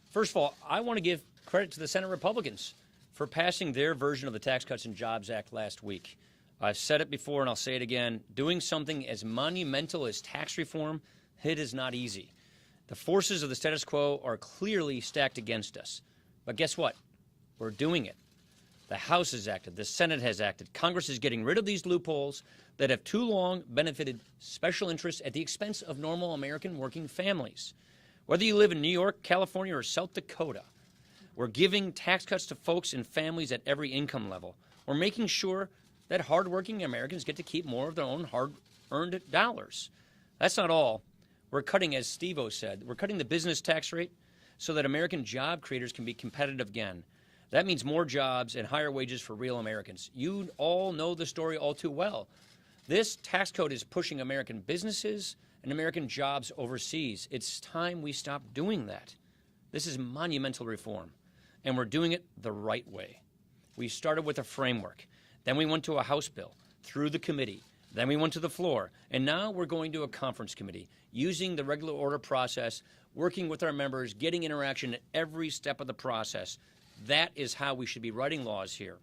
First of all, I want to give credit to the Senate Republicans for passing their version of the Tax Cuts and Jobs Act last week. I've said it before and I'll say it again. Doing something as monumental as tax reform, it is not easy. The forces of the status quo are clearly stacked against us. But guess what? We're doing it. The House has acted. The Senate has acted. Congress is getting rid of these loopholes that have too long benefited special interests at the expense of normal American working families. Whether you live in New York, California, or South Dakota, we're giving tax cuts to folks and families at every income level. We're making sure that hardworking Americans get to keep more of their own hard-earned dollars. That's not all. We're cutting, as Steve-O said, we're cutting the business tax rate so that American job creators can be competitive again. That means more jobs and higher wages for real Americans. You all know the story all too well. This tax code is pushing American businesses and American jobs overseas. It's time we stop doing that. This is monumental reform, and we're doing it the right way. We started with a framework. Then we went to a House bill, through the committee. Then we went to the floor. And now we're going to a conference committee, using the regular order process, working with our members, getting interaction at every step of the process. That is how we should be writing laws here.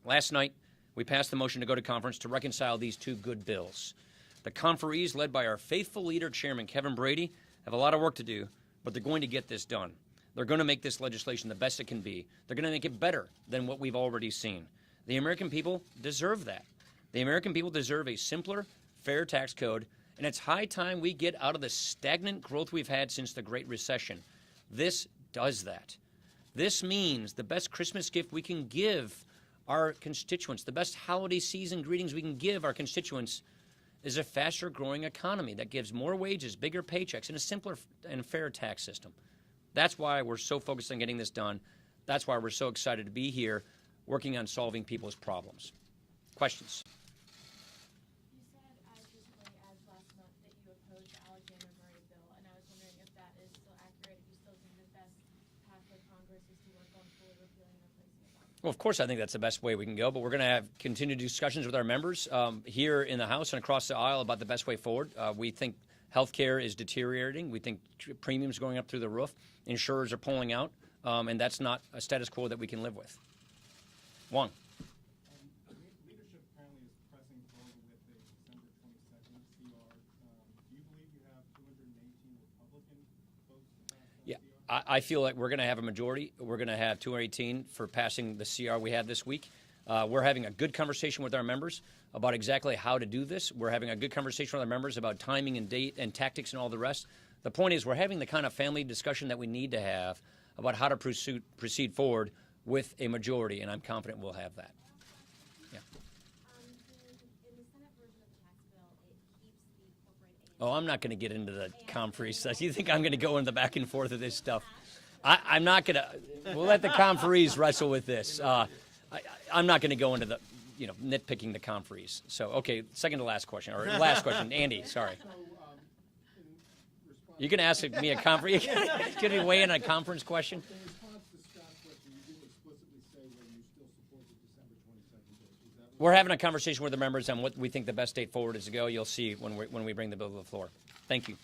Last night, we passed the motion to go to conference to reconcile these two good bills. The conferees, led by our faithful leader, Chairman Kevin Brady, have a lot of work to do, but they're going to get this done. They're going to make this legislation the best it can be. They're going to make it better than what we've already seen. The American people deserve that. The American people deserve a simpler, fair tax code, and it's high time we get out of the stagnant growth we've had since the Great Recession. This does that. This means the best Christmas gift we can give our constituents, the best holiday season greetings we can give our constituents is a faster growing economy that gives more wages, bigger paychecks, and a simpler and fair tax system. That's why we're so focused on getting this done. That's why we're so excited to be here working on solving people's problems. Questions? You said as recently as last month that you opposed the Alexander Murray bill, and I was wondering if that is still accurate, if you still think the best path for Congress is to work on fully repealing and replacing it. Well, of course, I think that's the best way we can go, but we're going to have continued discussions with our members here in the House and across the aisle about the best way forward. We think health care is deteriorating. We think premiums going up through the roof. Insurers are pulling out, and that's not a status quo that we can live with. Wong. Leadership apparently is pressing forward with a December 22nd CR. Do you believe you have 218 Republican votes to pass that CR? I feel like we're going to have a majority. We're going to have 218 for passing the CR we had this week. We're having a good conversation with our members about exactly how to do this. We're having a good conversation with our members about timing and date and tactics and all the rest. The point is we're having the kind of family discussion that we need to have about how to proceed forward with a majority, and I'm confident we'll have that. Yeah. In the Senate version of the tax bill, it keeps the corporate Oh, I'm not going to get into the conferee stuff. You think I'm going to go into the back and forth of this stuff? I'm not going to. We'll let the conferees wrestle with this. I'm not going to go into the, nitpicking the conferees. So, okay, second to last question, or last question. Andy, sorry. You can ask me a conference. Can you weigh in on a conference question? In response to Scott's question, you didn't explicitly say whether you still support the December 22nd date. Is that We're having a conversation with the members on what we think the best date forward is to go. You'll see when we bring the bill to the floor. Thank you.